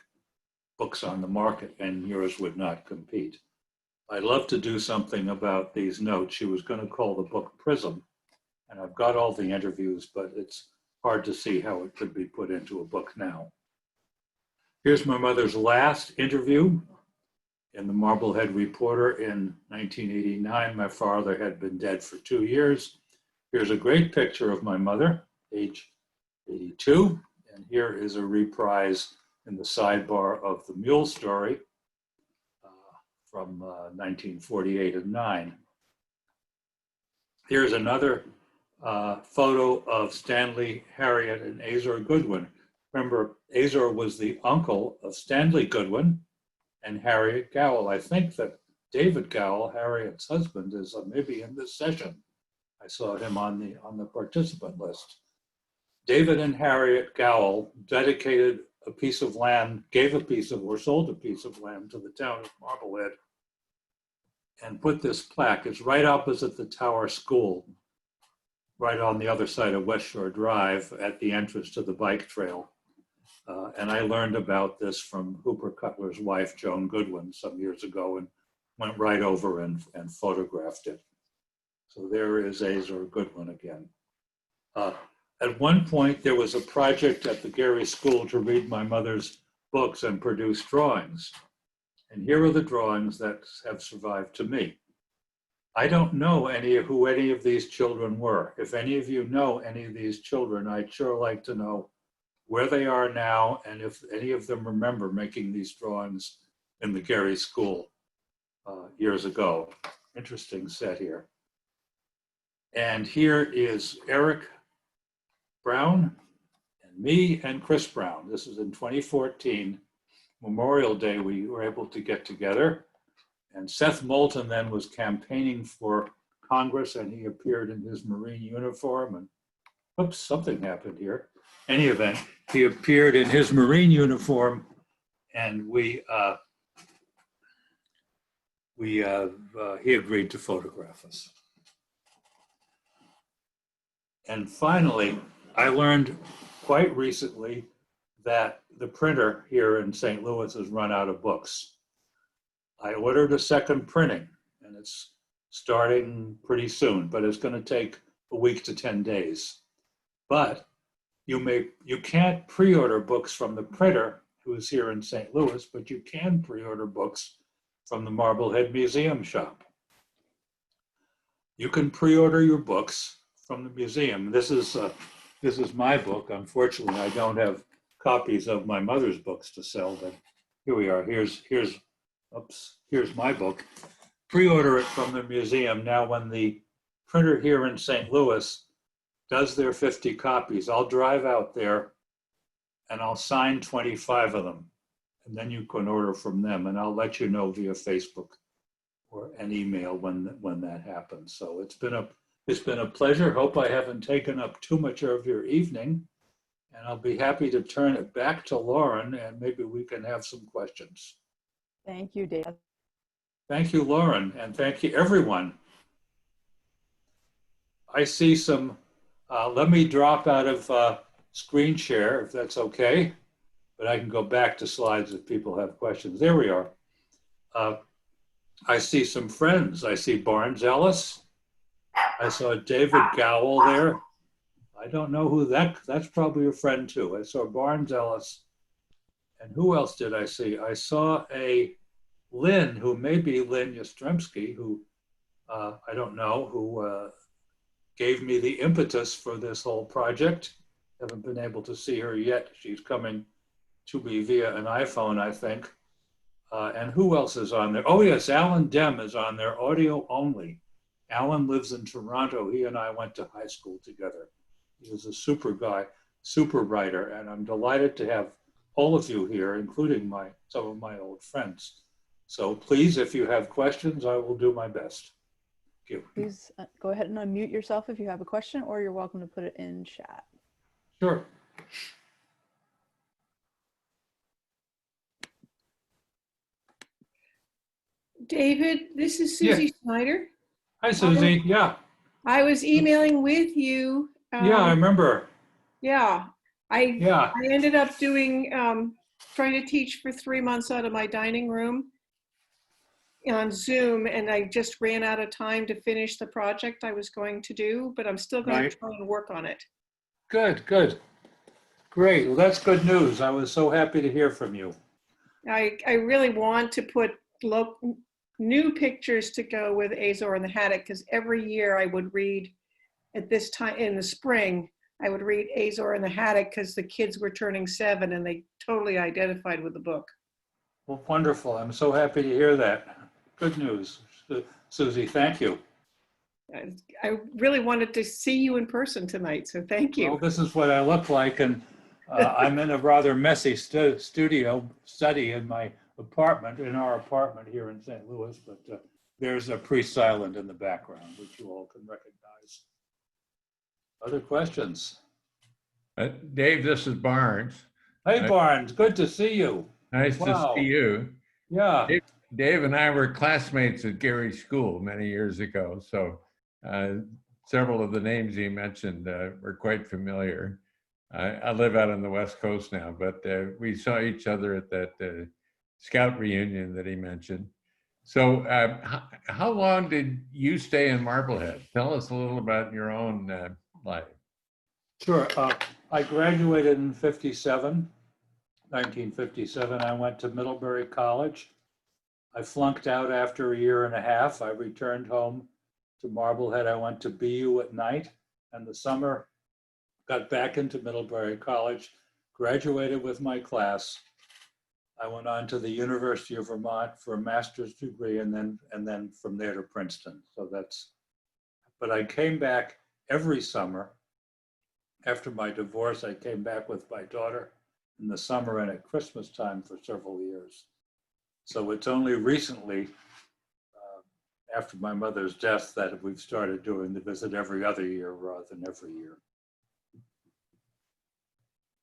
books on the market and yours would not compete. I'd love to do something about these notes. She was going to call the book Prism, and I've got all the interviews, but it's hard to see how it could be put into a book now. Here's my mother's last interview in the Marblehead Reporter in 1989. My father had been dead for 2 years. Here's a great picture of my mother, age 82, and here is a reprise in the sidebar of the Mule Story from 1948 and 9. Here's another photo of Stanley Harriott and Azor Goodwin. Remember, Azor was the uncle of Stanley Goodwin and Harriet Gowell. I think that David Gowell, Harriet's husband, is maybe in this session. I saw him on the participant list. David and Harriet Gowell dedicated a piece of land, sold a piece of land to the town of Marblehead and put this plaque. It's right opposite the Tower School, right on the other side of West Shore Drive at the entrance to the bike trail. And I learned about this from Hooper Cutler's wife, Joan Goodwin, some years ago and went right over and photographed it. So there is Azor Goodwin again. At one point, there was a project at the Gary School to read my mother's books and produce drawings. And here are the drawings that have survived to me. I don't know who any of these children were. If any of you know any of these children, I'd sure like to know where they are now and if any of them remember making these drawings in the Gary School years ago. Interesting set here. And here is Eric Brown and me and Chris Brown. This is in 2014, Memorial Day. We were able to get together. And Seth Moulton then was campaigning for Congress, and he appeared in his Marine uniform. And oops, something happened here. Any event, he appeared in his Marine uniform, and he agreed to photograph us. And finally, I learned quite recently that the printer here in St. Louis has run out of books. I ordered a second printing, and it's starting pretty soon, but it's going to take a week to 10 days. But you can't pre-order books from the printer who is here in St. Louis, but you can pre-order books from the Marblehead Museum shop. You can pre-order your books from the museum. This is my book. Unfortunately, I don't have copies of my mother's books to sell, but here we are. Here's my book. Pre-order it from the museum. Now, when the printer here in St. Louis does their 50 copies, I'll drive out there and I'll sign 25 of them. And then you can order from them, and I'll let you know via Facebook or an email when that happens. So it's been a pleasure. Hope I haven't taken up too much of your evening, and I'll be happy to turn it back to Lauren, and maybe we can have some questions. Thank you, Dave. Thank you, Lauren, and thank you, everyone. I see some, let me drop out of screen share, if that's okay, but I can go back to slides if people have questions. There we are. I see some friends. I see Barnes Ellis. I saw David Gowell there. I don't know who that's probably a friend too. I saw Barnes Ellis. And who else did I see? I saw a Lynn, who may be Lynn Yastrzemski, who I don't know, who gave me the impetus for this whole project. Haven't been able to see her yet. She's coming to me via an iPhone, I think. And who else is on there? Oh yes, Alan Dem is on there, audio only. Alan lives in Toronto. He and I went to high school together. He was a super guy, super writer, and I'm delighted to have all of you here, including some of my old friends. So please, if you have questions, I will do my best. Thank you. Please go ahead and unmute yourself if you have a question, or you're welcome to put it in chat. Sure. David, this is Susie Snyder. Hi, Susie. Yeah. I was emailing with you. Yeah, I remember. Yeah. I ended up doing, trying to teach for 3 months out of my dining room on Zoom, and I just ran out of time to finish the project I was going to do, but I'm still going to try and work on it. Good, good. Great. Well, that's good news. I was so happy to hear from you. I really want to put new pictures to go with Azor and the Haddock, because every year I would read at this time in the spring, I would read Azor and the Haddock because the kids were turning 7 and they totally identified with the book. Well, wonderful. I'm so happy to hear that. Good news. Susie, thank you. I really wanted to see you in person tonight, so thank you. Well, this is what I look like, and I'm in a rather messy study in my apartment, in our apartment here in St. Louis, but there's a priest island in the background, which you all can recognize. Other questions? Dave, this is Barnes. Hey, Barnes, good to see you. Nice to see you. Yeah. Dave and I were classmates at Gary School many years ago, so several of the names he mentioned were quite familiar. I live out on the West Coast now, but we saw each other at that Scout reunion that he mentioned. So how long did you stay in Marblehead? Tell us a little about your own life. Sure. I graduated in 1957. I went to Middlebury College. I flunked out after a year and a half. I returned home to Marblehead. I went to BU at night, and the summer got back into Middlebury College, graduated with my class. I went on to the University of Vermont for a master's degree, and then from there to Princeton. So but I came back every summer. After my divorce, I came back with my daughter in the summer and at Christmas time for several years. So it's only recently, after my mother's death, that we've started doing the visit every other year rather than every year.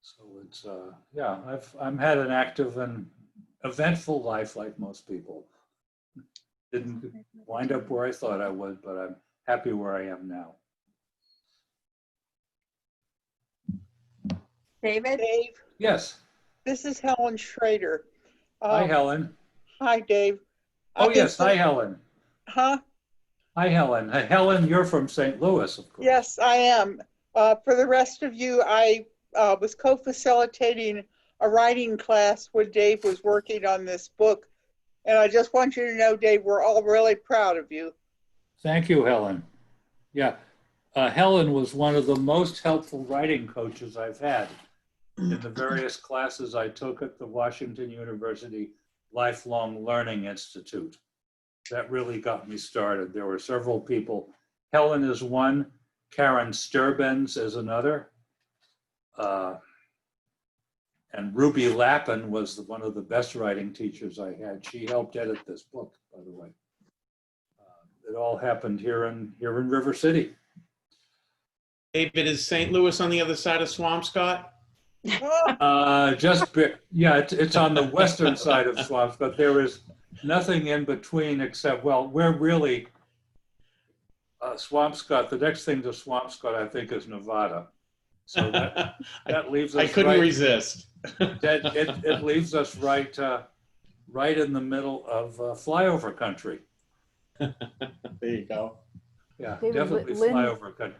So it's, yeah, I've had an active and eventful life like most people. Didn't wind up where I thought I would, but I'm happy where I am now. David? Dave, Yes. this is Helen Schrader. Hi, Helen. Hi, Dave. Oh, yes. Hi, Helen. Huh? Hi, Helen. Helen, you're from St. Louis, of course. Yes, I am. For the rest of you, I was co-facilitating a writing class when Dave was working on this book. And I just want you to know, Dave, we're all really proud of you. Thank you, Helen. Yeah. Helen was one of the most helpful writing coaches I've had in the various classes I took at the Washington University Lifelong Learning Institute. That really got me started. There were several people. Helen is one, Karen Sturbens is another. And Ruby Lappin was one of the best writing teachers I had. She helped edit this book, by the way. It all happened here in River City. David, is St. Louis on the other side of Swampscott? Yeah, it's on the western side of Swampscott. There is nothing in between except, well, we're really Swampscott. The next thing to Swampscott, I think, is Nevada. So that leaves us. I couldn't resist. It leaves us right in the middle of flyover country. There you go. Yeah, David, definitely Lynn- flyover country.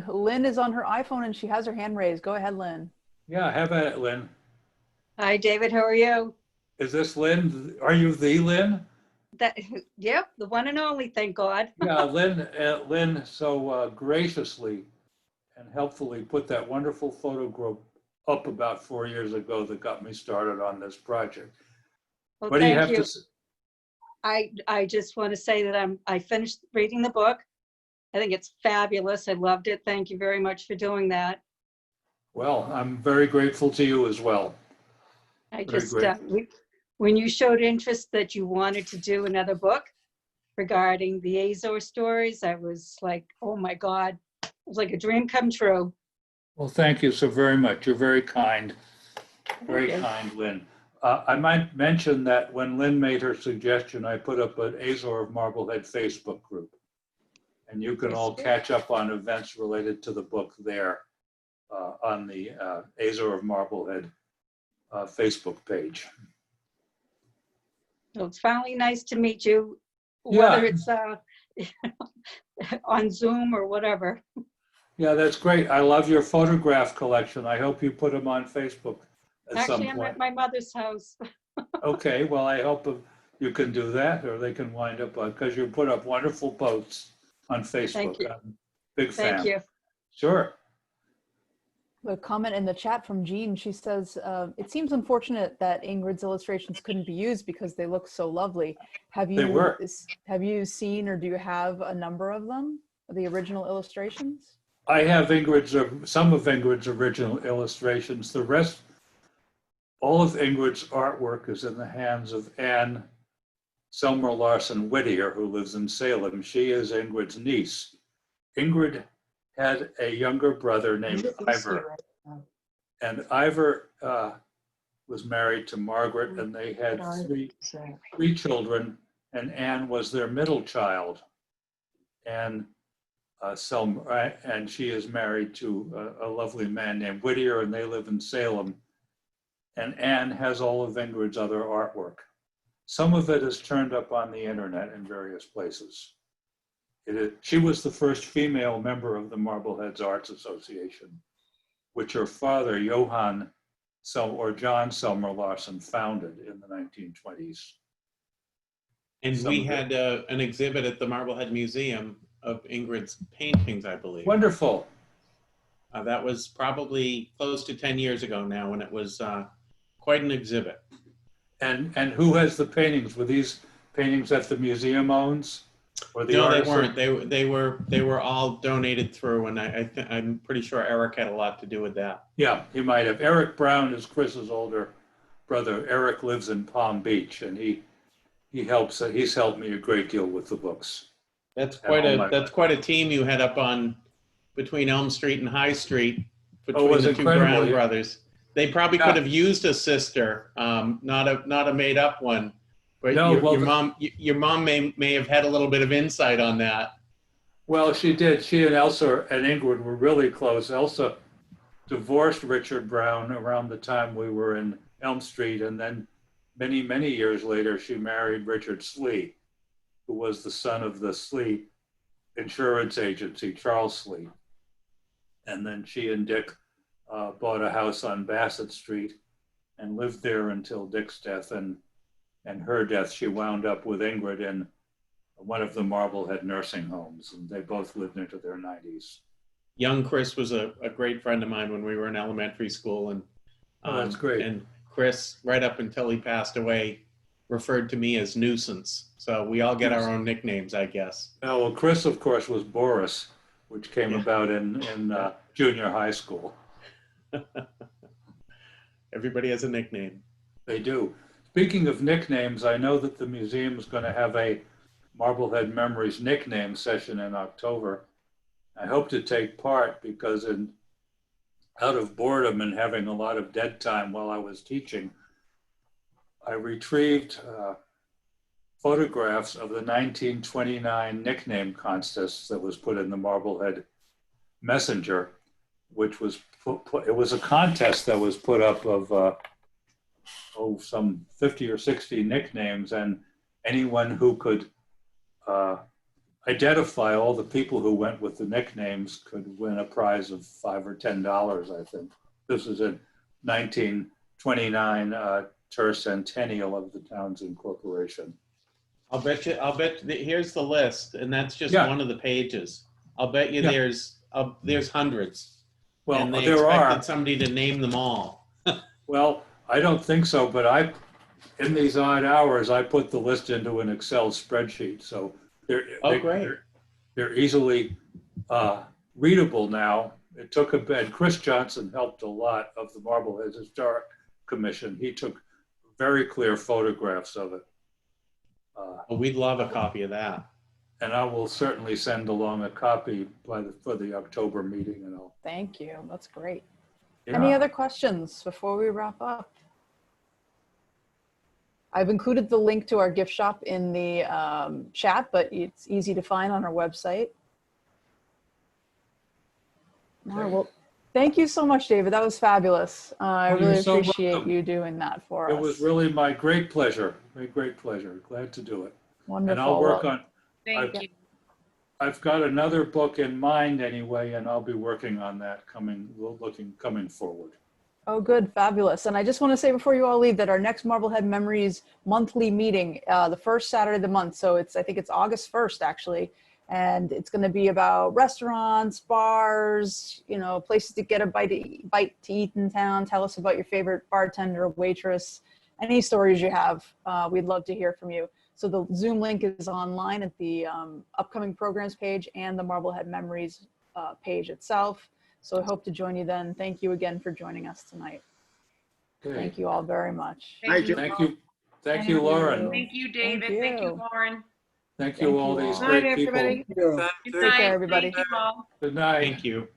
Lynn is on her iPhone and she has her hand raised. Go ahead, Lynn. Yeah, have at it, Lynn. Hi, David. How are you? Is this Lynn? Are you the Lynn? Yep, the one and only, thank God. Yeah, Lynn so graciously and helpfully put that wonderful photo group up about 4 years ago that got me started on this project. Well, What do you thank have to say? I just want to say that I finished reading the book. I think it's fabulous. I loved it. Thank you very much for doing that. Well, I'm very grateful to you as well. I Very just, grateful. when you showed interest that you wanted to do another book regarding the Azor stories, I was like, oh my God, it was like a dream come true. Well, thank you so very much. You're very kind. Very Thank you. kind, Lynn. I might mention that when Lynn made her suggestion, I put up an Azor of Marblehead Facebook group. And you can all catch up on events related to the book there on the Azor of Marblehead Facebook page. So it's finally nice to meet you, Yeah. whether it's on Zoom or whatever. Yeah, that's great. I love your photograph collection. I hope you put them on Facebook at some Actually, I'm point. at my mother's house. Okay, well, I hope you can do that, or they can wind up on, because you put up wonderful posts on Facebook. Thank you. I'm a big fan. Thank you. Sure. A comment in the chat from Jean. She says, it seems unfortunate that Ingrid's illustrations couldn't be used because they look so lovely. Have They were. you seen or do you have a number of them, the original illustrations? I have some of Ingrid's original illustrations. The rest, all of Ingrid's artwork is in the hands of Anne Selmer Larson Whittier, who lives in Salem. She is Ingrid's niece. Ingrid had a younger brother named Ivor, and Ivor was married to Margaret, and they had three children, and Anne was their middle child. And and she is married to a lovely man named Whittier, and they live in Salem. And Anne has all of Ingrid's other artwork. Some of it is turned up on the internet in various places. She was the first female member of the Marbleheads Arts Association, which her father, John Selmer Larson, founded in the 1920s. And Some we of it. had an exhibit at the Marblehead Museum of Ingrid's paintings, I believe. Wonderful. That was probably close to 10 years ago now, and it was quite an exhibit. And who has the paintings? Were these paintings that the museum owns? Or the No, they artists? weren't. They were all donated through, and I'm pretty sure Eric had a lot to do with that. Yeah, he might have. Eric Brown is Chris's older brother. Eric lives in Palm Beach, and he's helped me a great deal with the books. That's And quite a team you had up on between Elm Street and High Street between it was the two incredible, Brown yeah. brothers. They probably could have used a sister, not a made up one. But No, your mom may have had a little bit of insight on that. Well, she did. She and Elsa and Ingrid were really close. Elsa divorced Richard Brown around the time we were in Elm Street, and then many, many years later, she married Richard Slee, who was the son of the Slee insurance agency, Charles Slee. And then she and Dick bought a house on Bassett Street and lived there until Dick's death, and her death. She wound up with Ingrid in one of the Marblehead nursing homes, and they both lived into their 90s. Young Chris was a great friend of mine when we were in elementary school, and That's great. And Chris, right up until he passed away, referred to me as Nuisance. So we all get our own nicknames, I guess. Oh, well, Chris, of course, was Boris, which came about in junior high school. Everybody has a nickname. They do. Speaking of nicknames, I know that the museum is going to have a Marblehead Memories nickname session in October. I hope to take part because out of boredom and having a lot of dead time while I was teaching, I retrieved photographs of the 1929 nickname contest that was put in the Marblehead Messenger, which was it was a contest that was put up of some 50 or 60 nicknames, and anyone who could identify all the people who went with the nicknames could win a prize of $5 or $10, I think. This is in 1929 tercentennial of the town's incorporation. I'll bet here's the list, and that's just one of the pages. I'll bet you there's hundreds. Well, and they there expected are. somebody to name them all. Well, I don't think so, but in these odd hours, I put the list into an Excel spreadsheet. So Great. They're easily readable now. It took a bit. Chris Johnson helped a lot of the Marblehead Historic Commission. He took very clear photographs of it. Well, we'd love a copy of that. And I will certainly send along a copy for the October meeting. And I'll. Thank you. That's great. Yeah. Any other questions before we wrap up? I've included the link to our gift shop in the chat, but it's easy to find on our website. All right, well, thank you so much, David. That was fabulous. I really you're so appreciate welcome. you doing that for us. It was really my great pleasure. Great pleasure. Glad to do it. Wonderful. And I'll work on. Thank you. I've got another book in mind anyway, and I'll be working on that coming forward. Oh, good. Fabulous. And I just want to say before you all leave that our next Marblehead Memories monthly meeting, the first Saturday of the month. So I think it's August 1st, actually. And it's going to be about restaurants, bars, places to get a bite to eat in town. Tell us about your favorite bartender or waitress. Any stories you have, we'd love to hear from you. So the Zoom link is online at the upcoming programs page and the Marblehead Memories page itself. So I hope to join you then. Thank you again for joining us tonight. Okay. Thank you all very much. Thank you. Thank you, Lauren. Thank you, David. Thank you, Lauren. Thank you all these Good night, great people. everybody. Take care, everybody. Thank you all. Good night. Thank you.